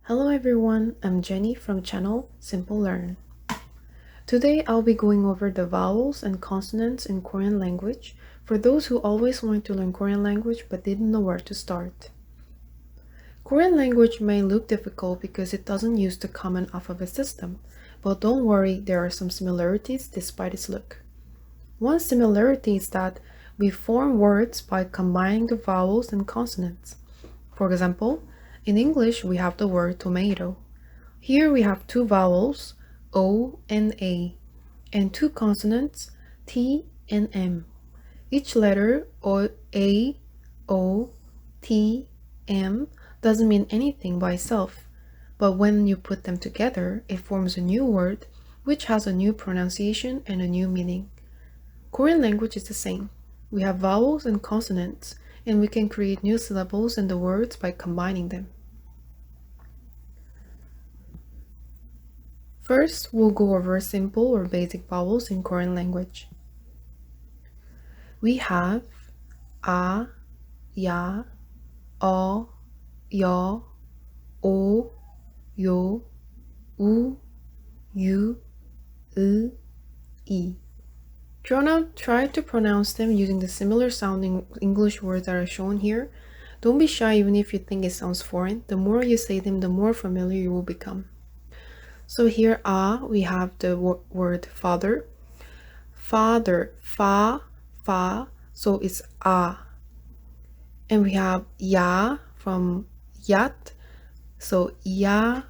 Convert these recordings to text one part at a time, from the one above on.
Hello everyone, I'm Jenny from channel Simple Learn. Today I'll be going over the vowels and consonants in Korean language for those who always wanted to learn Korean language but didn't know where to start. Korean language may look difficult because it doesn't use the common alphabet system, but don't worry, there are some similarities despite its look. One similarity is that we form words by combining the vowels and consonants. For example, in English we have the word tomato. Here we have two vowels, O and A, and two consonants, T and M. Each letter, A, O, T, M, doesn't mean anything by itself, but when you put them together, it forms a new word, which has a new pronunciation and a new meaning. Korean language is the same. We have vowels and consonants, and we can create new syllables in the words by combining them. First, we'll go over simple or basic vowels in Korean language. We have A, Ya, O, Yo, O, Yo, U, U, I. Try to pronounce them using the similar sounding English words that are shown here. Don't be shy even if you think it sounds foreign. The more you say them, the more familiar you will become. So here, we have the word father. Father, fa, so it's a. And we have ya from yat, so ya.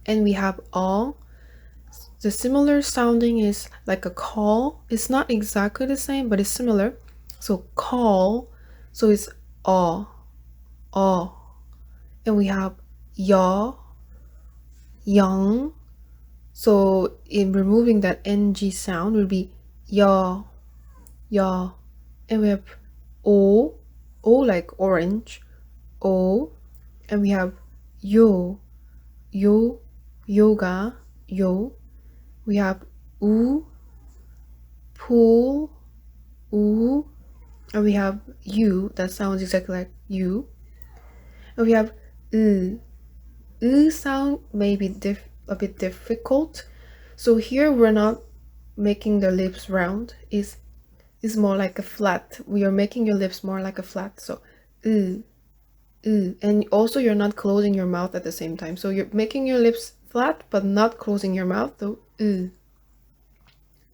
And we have all. The similar sounding is like a call. It's not exactly the same, but it's similar. So call, so it's aw. And we have ya, young. So in removing that ng sound will be ya. And we have o like orange, o. And we have yo, yoga, yo. We have u, pool, u. And we have you, that sounds exactly like you. And we have sound may be a bit difficult. So here we're not making the lips round. Is more like a flat. We are making your lips more like a flat. So and also you're not closing your mouth at the same time. So you're making your lips flat but not closing your mouth. So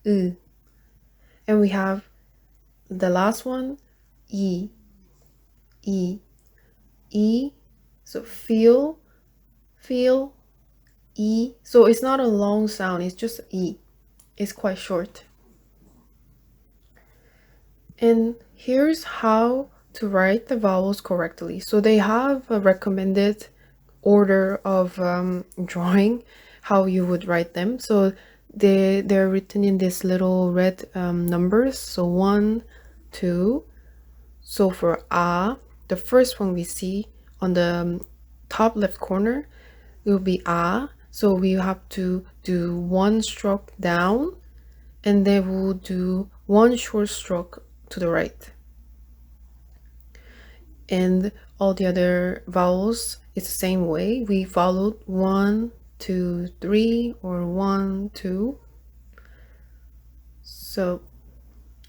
and we have the last one, e. So feel, e. So it's not a long sound, it's just e. It's quite short. And here's how to write the vowels correctly. So they have a recommended order of drawing how you would write them. So they're written in this little red numbers. So 1, 2. So for a, the first one we see on the top left corner, it will be a. So we have to do one stroke down, and then we'll do one short stroke to the right. And all the other vowels, it's the same way. We followed 1, 2, 3, or 1, 2. So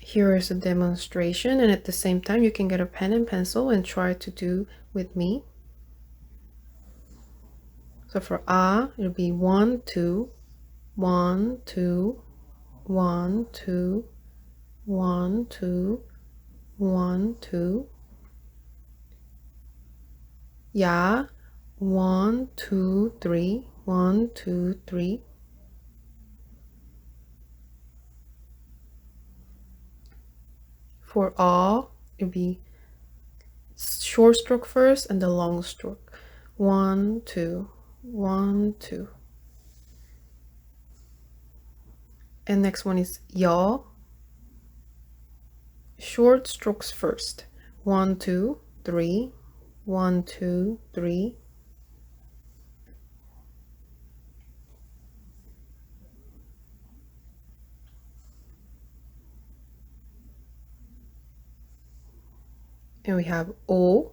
here is a demonstration, and at the same time you can get a pen and pencil and try to do with me. So for a, it'll be 1, 2, 1, 2, 1, 2, 1, 2, 1, 2. Ya, 1, 2, 3, 1, 2, 3. For all, it'll be short stroke first and the long stroke. 1, 2, 1, 2. And next one is yaw. Short strokes first. 1, 2, 3. 1, 2, 3. And we have O.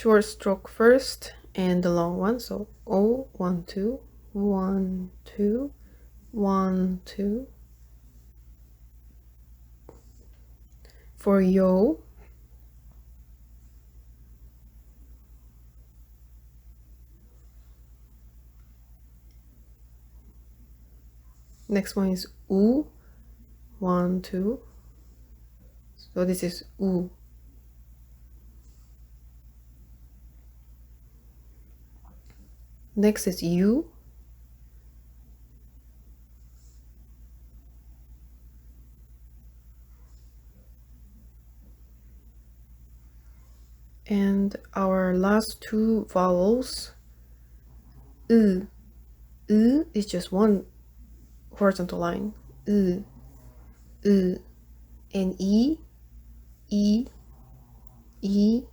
short stroke first and the long one. So O, 1, 2, 1, 2, 1, 2. For yo, next one is U, 1, 2. So this is U. Next is U. And our last two vowels, U. U is just one horizontal line. U, U. And E, E, E.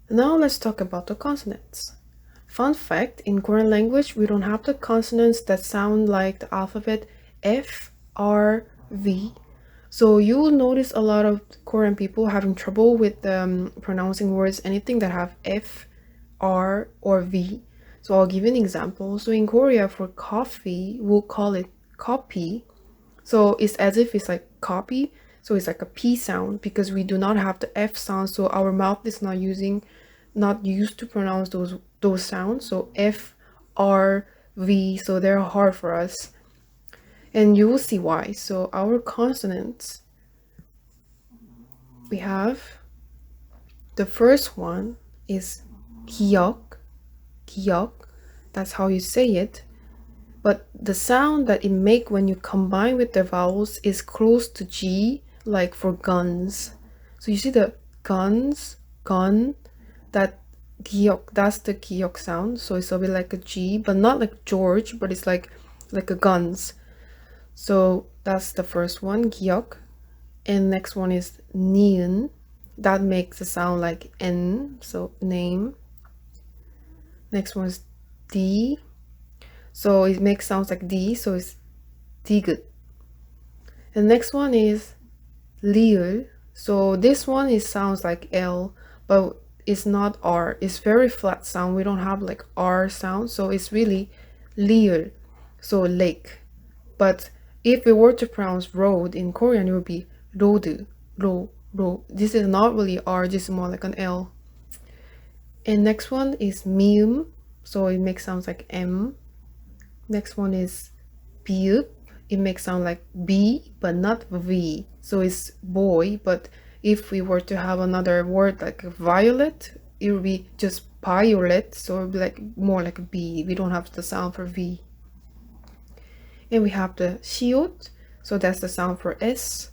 Now let's talk about the consonants. Fun fact, in Korean language, we don't have the consonants that sound like the alphabet F, R, V. So you will notice a lot of Korean people having trouble with pronouncing words, anything that have F, R, or V. So I'll give you an example. So in Korea, for coffee, we'll call it copy. So it's as if it's like copy. So it's like a P sound because we do not have the F sound. So our mouth is not used to pronounce those sounds. So F, R, V. So they're hard for us. And you will see why. So our consonants, we have the first one is 기역, 기역. That's how you say it. But the sound that it make when you combine with the vowels is close to G, like for guns. So you see the guns, gun, that 기역, that's the 기역 sound. So it's a bit like a G, but not like George, but it's like a guns. So that's the first one, 기역. And next one is 니은. That makes the sound like N, so name. Next one is D. So it makes sounds like D, so it's 디귿. And next one is 리을. So this one is sounds like L, but it's not R. It's very flat sound. We don't have like R sound, so it's really 리을. So lake. But if we were to pronounce road in Korean, it would be 로드, 로. This is not really R, this is more like an L. And next one is 미음, so it makes sounds like M. Next one is 비읍, it makes sound like B, but not V. So it's boy, but if we were to have another word like violet, it would be just violet, so it would be like more like a B. We don't have the sound for V. And we have the 시옷, so that's the sound for S.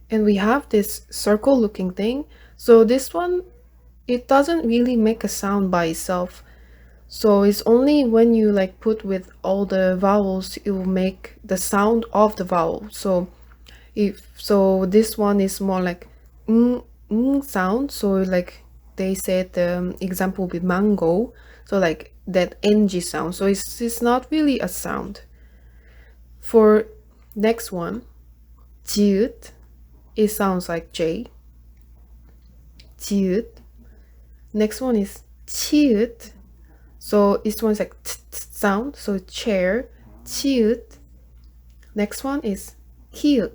And we have this circle looking thing. So this one, it doesn't really make a sound by itself. So it's only when you like put with all the vowels, it will make the sound of the vowel. So this one is more like sound. So like they said the example with mango. So like that ng sound. So it's not really a sound. For next one, 지읒, it sounds like J. 지읒. Next one is 치읒. So this one's like sound, so chair, 치읒. Next one is 키읔,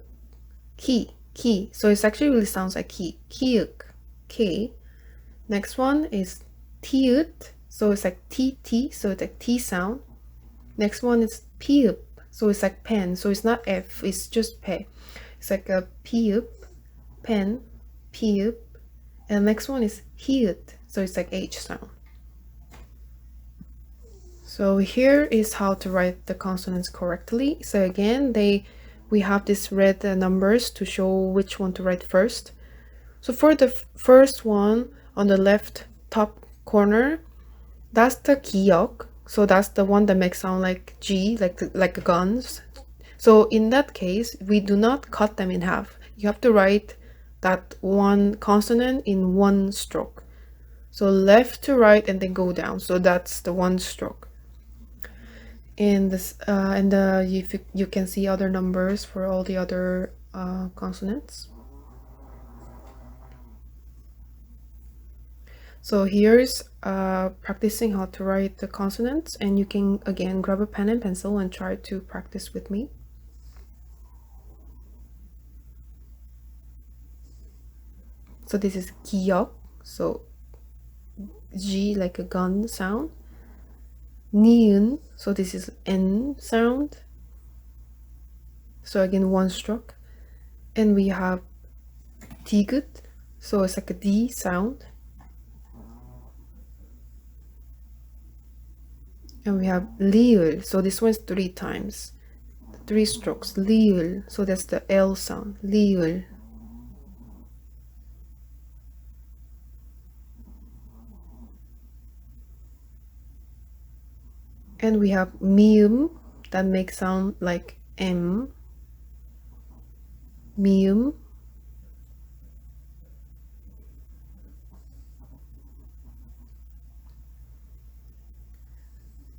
key. So it actually really sounds like key, 키읔, K. Next one is 티읕, so it's like T, so it's like T sound. Next one is 피읍, so it's like pen, so it's not F, it's just pe. It's like a 피읍, pen, 피읍. And next one is 히읗, so it's like H sound. So here is how to write the consonants correctly. So again, we have these red numbers to show which one to write first. So for the first one on the left top corner, that's the 기역. So that's the one that makes sound like G, like guns. So in that case, we do not cut them in half. You have to write that one consonant in one stroke. So left to right and then go down. So that's the one stroke. And this you can see other numbers for all the other consonants. So here's practicing how to write the consonants, and you can again grab a pen and pencil and try to practice with me. So this is 기억, so G like a gun sound. 니은, so this is N sound. So again, one stroke. And we have 디귿, so it's like a D sound. And we have 리을, so this one's 3 times, 3 strokes. 리을, so that's the L sound. 리을. And we have 미음, that makes sound like M. 미음.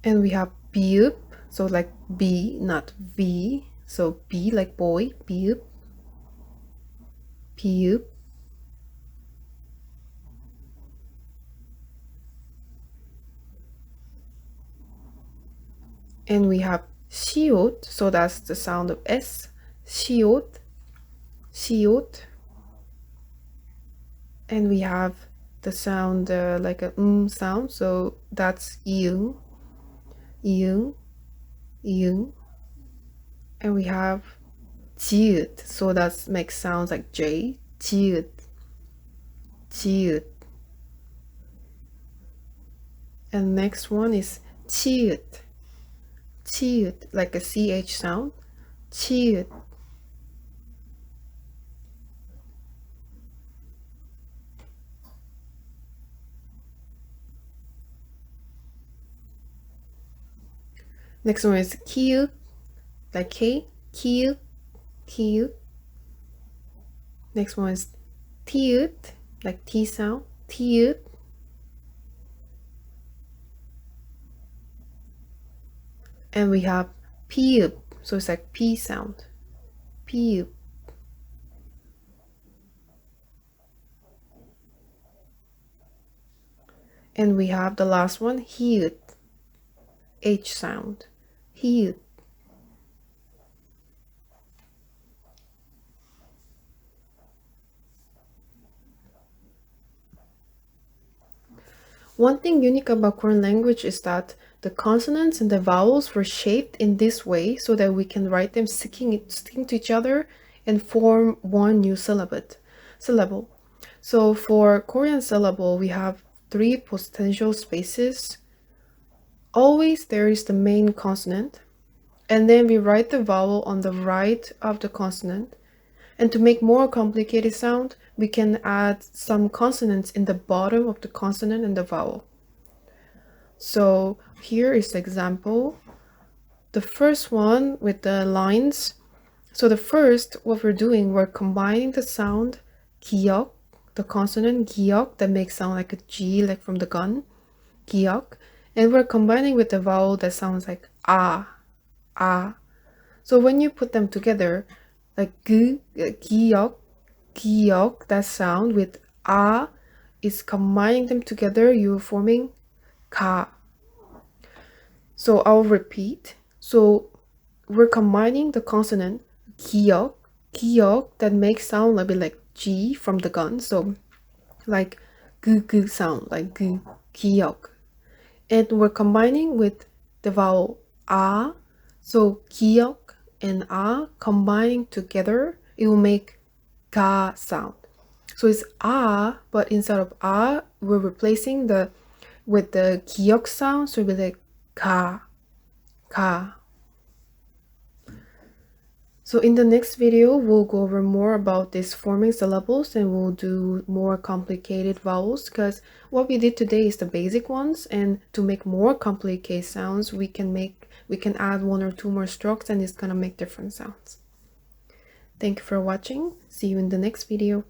And we have 비읍, so like B, not V. So B like boy, 비읍. 비읍. And we have 시옷, so that's the sound of S. 시옷, 시옷. And we have the sound like a sound, so that's 이응, 이응, 이응. And we have 지읒, so that makes sounds like J, 지읒, 지읒. And next one is 치읓, 치읓, like a CH sound, 치읓. Next one is 키읔, like K, 키읔, 키읔. Next one is 티읕, like T sound, 티읕. And we have 피읍, so it's like P sound, 피읍. And we have the last one, 히읗, H sound, 히읗. One thing unique about Korean language is that the consonants and the vowels were shaped in this way so that we can write them sticking to each other and form one new syllable. So for Korean syllable, we have 3 potential spaces. Always there is the main consonant, and then we write the vowel on the right of the consonant. And to make more complicated sound, we can add some consonants in the bottom of the consonant and the vowel. So here is the example. The first one with the lines. So the first, what we're doing, we're combining the sound 기역, the consonant 기역 that makes sound like a G, like from the gun, 기역, and we're combining with the vowel that sounds like ah, ah. So when you put them together, like 기역, 기역, that sound with ah is combining them together, you're forming ka. So I'll repeat. So we're combining the consonant 기역, 기역, that makes sound a bit like G from the gun. So like 그 sound, like 기역. And we're combining with the vowel ah. So 기역 and ah combining together, it will make ka sound. So it's ah, but instead of ah, we're replacing with the 기역 sound, so it'll be like ka, ka. So in the next video, we'll go over more about this forming syllables, and we'll do more complicated vowels, because what we did today is the basic ones, and to make more complicated sounds, we can add 1 or 2 more strokes, and it's gonna make different sounds. Thank you for watching. See you in the next video.